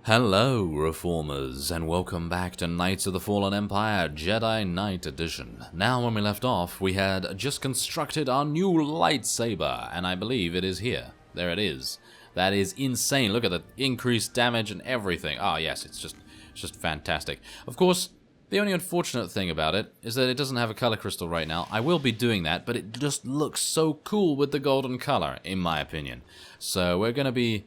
Hello, Reformers, and welcome back to Knights of the Fallen Empire Jedi Knight Edition. Now, when we left off, we had just constructed our new lightsaber, and I believe it is here. There it is. That is insane. Look at the increased damage and everything. Ah, yes, it's just fantastic. Of course, the only unfortunate thing about it is that it doesn't have a color crystal right now. I will be doing that, but it just looks so cool with the golden color, in my opinion. So we're going to be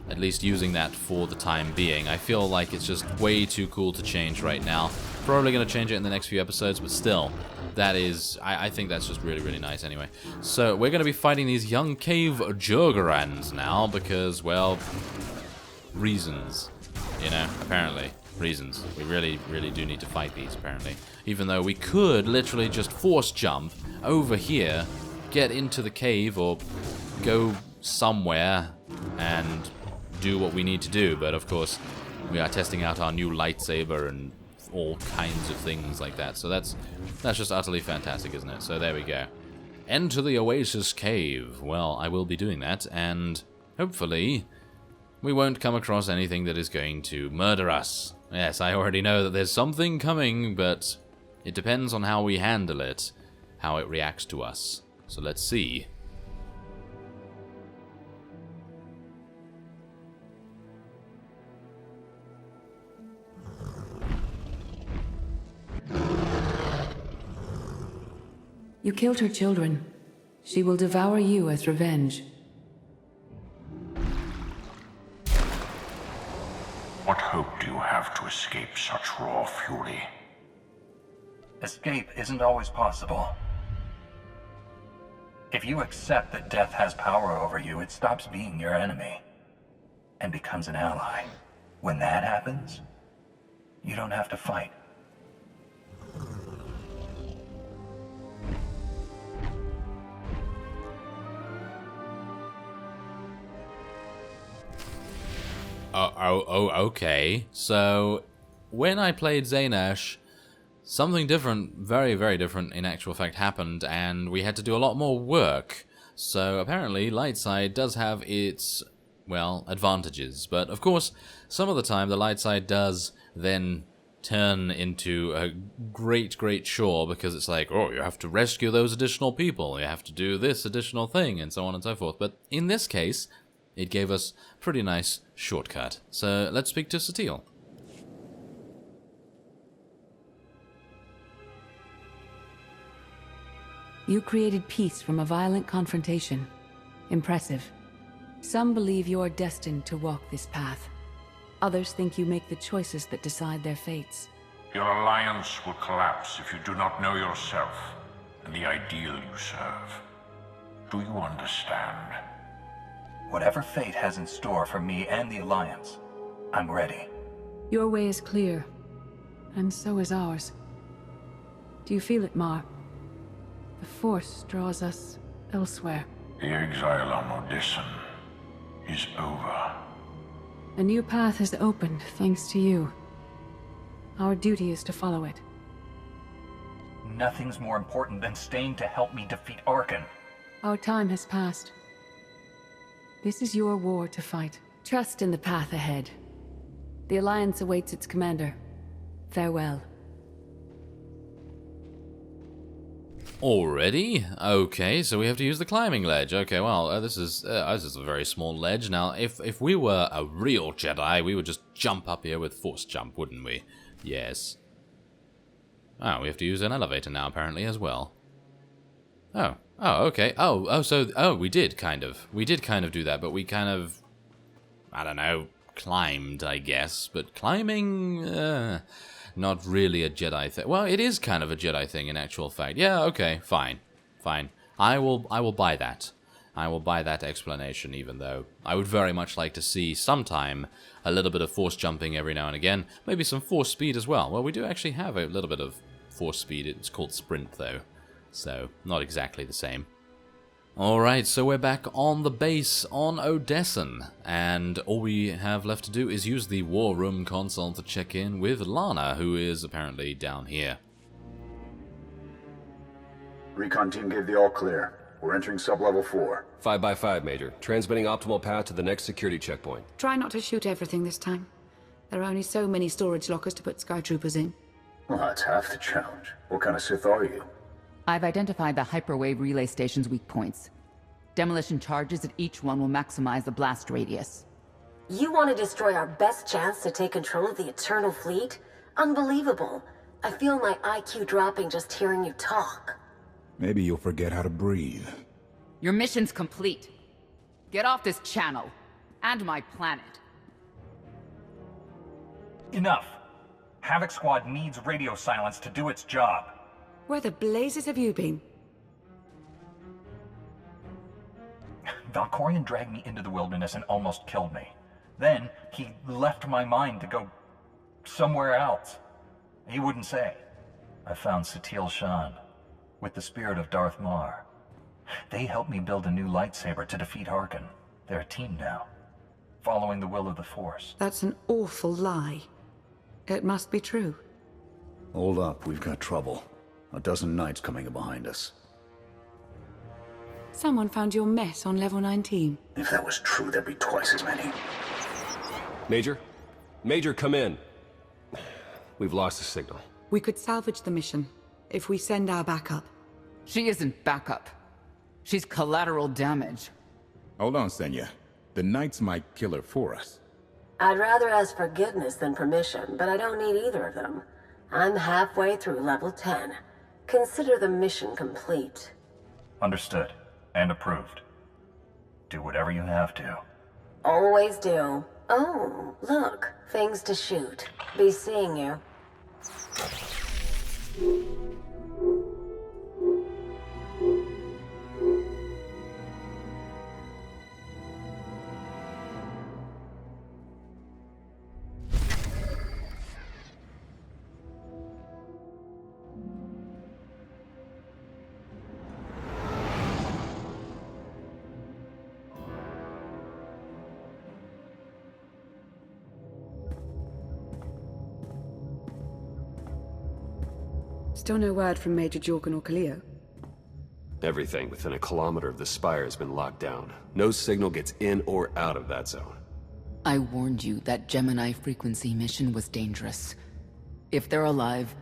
at least using that for the time being. I feel like it's just way too cool to change right now. Probably going to change it in the next few episodes, but still, that is, I think that's just really, really nice anyway. So, we're going to be fighting these young cave Jogorans now, because, well, reasons. You know, apparently. Reasons. We really, really do need to fight these, apparently. Even though we could literally just force jump over here, get into the cave, or go somewhere and do what we need to do, but of course we are testing out our new lightsaber and all kinds of things like that, so that's just utterly fantastic, isn't it? So there we go. Enter the Oasis Cave. Well, I will be doing that, and hopefully we won't come across anything that is going to murder us. Yes, I already know that there's something coming, but it depends on how we handle it, how it reacts to us. So let's see. You killed her children. She will devour you as revenge. What hope do you have to escape such raw fury? Escape isn't always possible. If you accept that death has power over you, it stops being your enemy and becomes an ally. When that happens, you don't have to fight. Okay. So, when I played Zainash, something different, very, very different in actual fact happened, and we had to do a lot more work. So, apparently, light side does have its, well, advantages. But, of course, some of the time, the light side does then turn into a great, great chore, because it's like, oh, you have to rescue those additional people, you have to do this additional thing, and so on and so forth. But in this case, it gave us a pretty nice shortcut. So let's speak to Satil. You created peace from a violent confrontation. Impressive. Some believe you are destined to walk this path. Others think you make the choices that decide their fates. Your alliance will collapse if you do not know yourself and the ideal you serve. Do you understand? Whatever fate has in store for me and the Alliance, I'm ready. Your way is clear, and so is ours. Do you feel it, Mar? The Force draws us elsewhere. The exile on Odyssey is over. A new path has opened, thanks to you. Our duty is to follow it. Nothing's more important than staying to help me defeat Arkan. Our time has passed. This is your war to fight. Trust in the path ahead. The Alliance awaits its commander. Farewell. Already? Okay, so we have to use the climbing ledge. Okay, well, this is a very small ledge. Now, if we were a real Jedi, we would just jump up here with force jump, wouldn't we? Yes. Oh, we have to use an elevator now, apparently, as well. Oh, okay. So we did kind of do that, but we kind of, I don't know, climbed, I guess. But climbing, not really a Jedi thing. Well, it is kind of a Jedi thing in actual fact. Yeah, okay, fine. I will buy that. I will buy that explanation, even though I would very much like to see sometime a little bit of force jumping every now and again. Maybe some force speed as well. Well, we do actually have a little bit of force speed. It's called sprint, though. So, not exactly the same. Alright, so we're back on the base on Odessen, and all we have left to do is use the War Room console to check in with Lana, who is apparently down here. Recon team gave the all clear. We're entering sub-level 4. 5x5, Major. Transmitting optimal path to the next security checkpoint. Try not to shoot everything this time. There are only so many storage lockers to put Sky Troopers in. Well, that's half the challenge. What kind of Sith are you? I've identified the hyperwave relay station's weak points. Demolition charges at each one will maximize the blast radius. You want to destroy our best chance to take control of the Eternal Fleet? Unbelievable. I feel my IQ dropping just hearing you talk. Maybe you'll forget how to breathe. Your mission's complete. Get off this channel. And my planet. Enough. Havoc Squad needs radio silence to do its job. Where the blazes have you been? Valkorion dragged me into the wilderness and almost killed me. Then, he left my mind to go somewhere else. He wouldn't say. I found Satil Shan, with the spirit of Darth Mar. They helped me build a new lightsaber to defeat Harkin. They're a team now, following the will of the Force. That's an awful lie. It must be true. Hold up, we've got trouble. A dozen knights coming in behind us. Someone found your mess on level 19. If that was true, there'd be twice as many. Major? Major, come in. We've lost the signal. We could salvage the mission if we send our backup. She isn't backup. She's collateral damage. Hold on, Senya. The Knights might kill her for us. I'd rather ask forgiveness than permission, but I don't need either of them. I'm halfway through level 10. Consider the mission complete. Understood. And approved. Do whatever you have to. Always do. Oh, look. Things to shoot. Be seeing you. Still no word from Major Jorgen or Kaleo. Everything within a kilometer of the spire has been locked down. No signal gets in or out of that zone. I warned you that Gemini frequency mission was dangerous. If they're alive,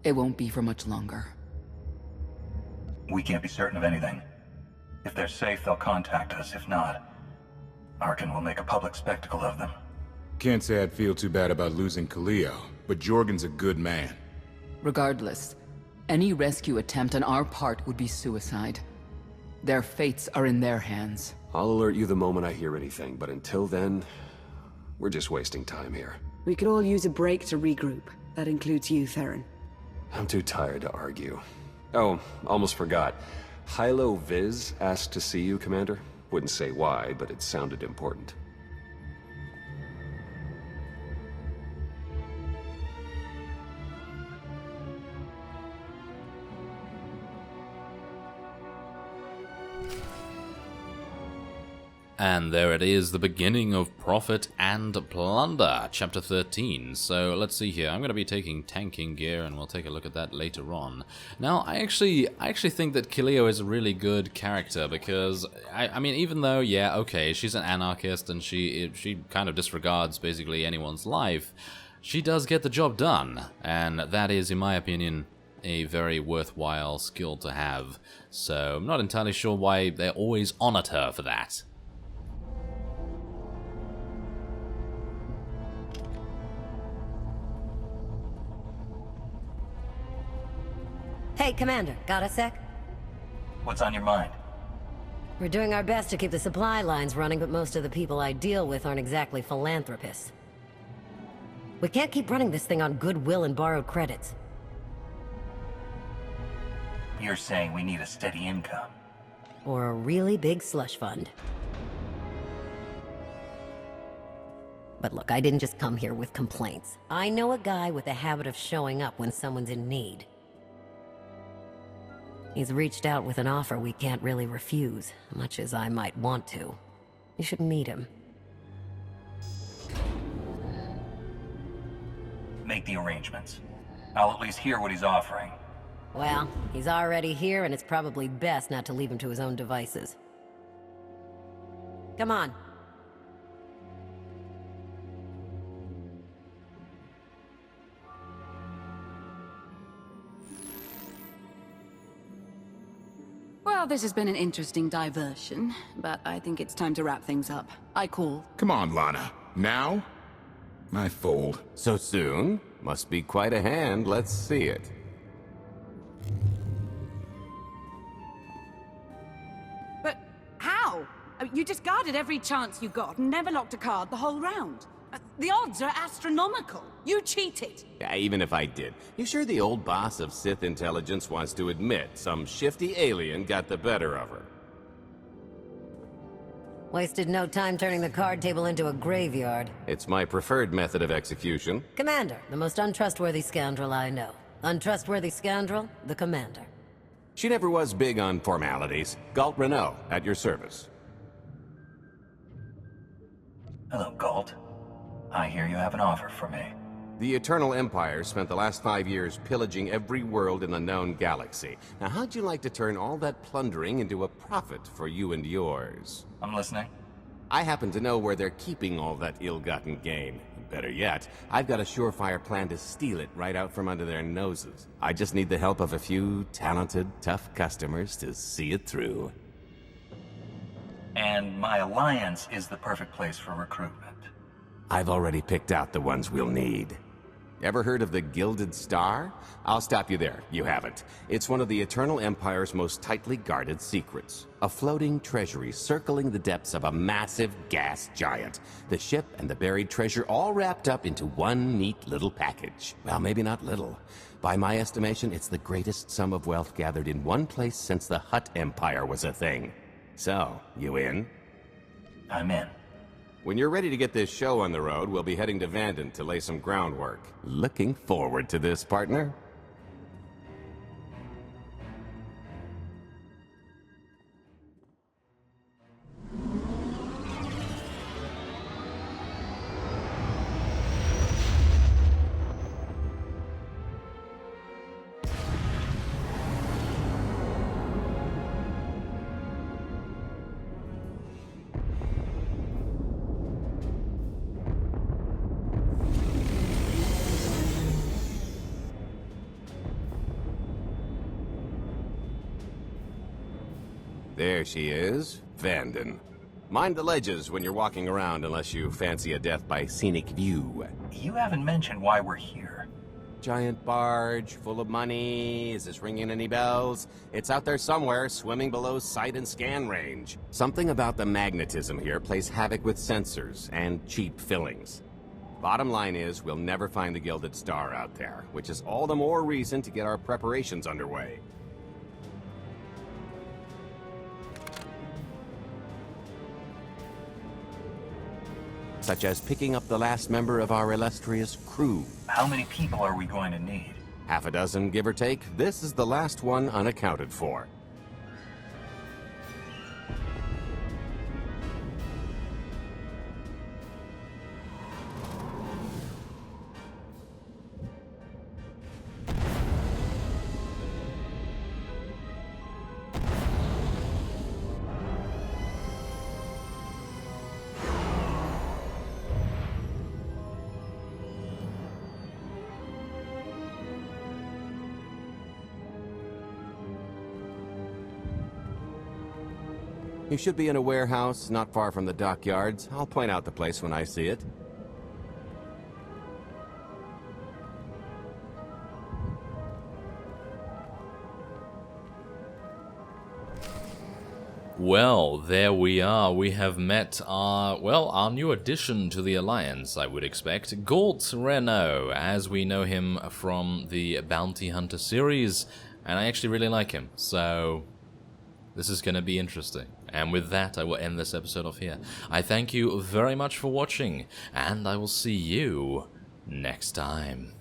it won't be for much longer. We can't be certain of anything. If they're safe, they'll contact us. If not, Arkin will make a public spectacle of them. Can't say I'd feel too bad about losing Kaleo, but Jorgen's a good man. Regardless, any rescue attempt on our part would be suicide. Their fates are in their hands. I'll alert you the moment I hear anything, but until then, we're just wasting time here. We could all use a break to regroup. That includes you, Theron. I'm too tired to argue. Oh, almost forgot. Hylo Viz asked to see you, Commander. Wouldn't say why, but it sounded important. And there it is, the beginning of Profit and Plunder, Chapter 13. So let's see here. I'm going to be taking tanking gear, and we'll take a look at that later on. Now, I actually think that Kaleo is a really good character because, I mean, even though, yeah, okay, she's an anarchist and she kind of disregards basically anyone's life, she does get the job done, and that is, in my opinion, a very worthwhile skill to have. So I'm not entirely sure why they always honored her for that. Hey, Commander, got a sec? What's on your mind? We're doing our best to keep the supply lines running, but most of the people I deal with aren't exactly philanthropists. We can't keep running this thing on goodwill and borrowed credits. You're saying we need a steady income. Or a really big slush fund. But look, I didn't just come here with complaints. I know a guy with a habit of showing up when someone's in need. He's reached out with an offer we can't really refuse, much as I might want to. You should meet him. Make the arrangements. I'll at least hear what he's offering. Well, he's already here, and it's probably best not to leave him to his own devices. Come on. Well, this has been an interesting diversion, but I think it's time to wrap things up. I call. Come on, Lana. Now? I fold. So soon? Must be quite a hand. Let's see it. But how? You discarded every chance you got and never locked a card the whole round. The odds are astronomical. You cheated. Yeah, even if I did. You sure the old boss of Sith intelligence wants to admit some shifty alien got the better of her? Wasted no time turning the card table into a graveyard. It's my preferred method of execution. Commander, the most untrustworthy scoundrel I know. Untrustworthy scoundrel, the Commander. She never was big on formalities. Galt Renault, at your service. Hello, Galt. I hear you have an offer for me. The Eternal Empire spent the last 5 years pillaging every world in the known galaxy. Now, how'd you like to turn all that plundering into a profit for you and yours? I'm listening. I happen to know where they're keeping all that ill-gotten gain. Better yet, I've got a surefire plan to steal it right out from under their noses. I just need the help of a few talented, tough customers to see it through. And my alliance is the perfect place for recruitment. I've already picked out the ones we'll need. Ever heard of the Gilded Star? I'll stop you there. You haven't. It's one of the Eternal Empire's most tightly guarded secrets. A floating treasury circling the depths of a massive gas giant. The ship and the buried treasure all wrapped up into one neat little package. Well, maybe not little. By my estimation, it's the greatest sum of wealth gathered in one place since the Hutt Empire was a thing. So, you in? I'm in. When you're ready to get this show on the road, we'll be heading to Vanden to lay some groundwork. Looking forward to this, partner. There she is, Vanden. Mind the ledges when you're walking around unless you fancy a death by scenic view. You haven't mentioned why we're here. Giant barge, full of money. Is this ringing any bells? It's out there somewhere, swimming below sight and scan range. Something about the magnetism here plays havoc with sensors and cheap fillings. Bottom line is, we'll never find the Gilded Star out there, which is all the more reason to get our preparations underway. Such as picking up the last member of our illustrious crew. How many people are we going to need? Half a dozen, give or take. This is the last one unaccounted for. You should be in a warehouse not far from the dockyards. I'll point out the place when I see it. Well, there we are. We have met our new addition to the Alliance, I would expect. Galt Renault, as we know him from the Bounty Hunter series. And I actually really like him, so this is going to be interesting. And with that, I will end this episode off here. I thank you very much for watching, and I will see you next time.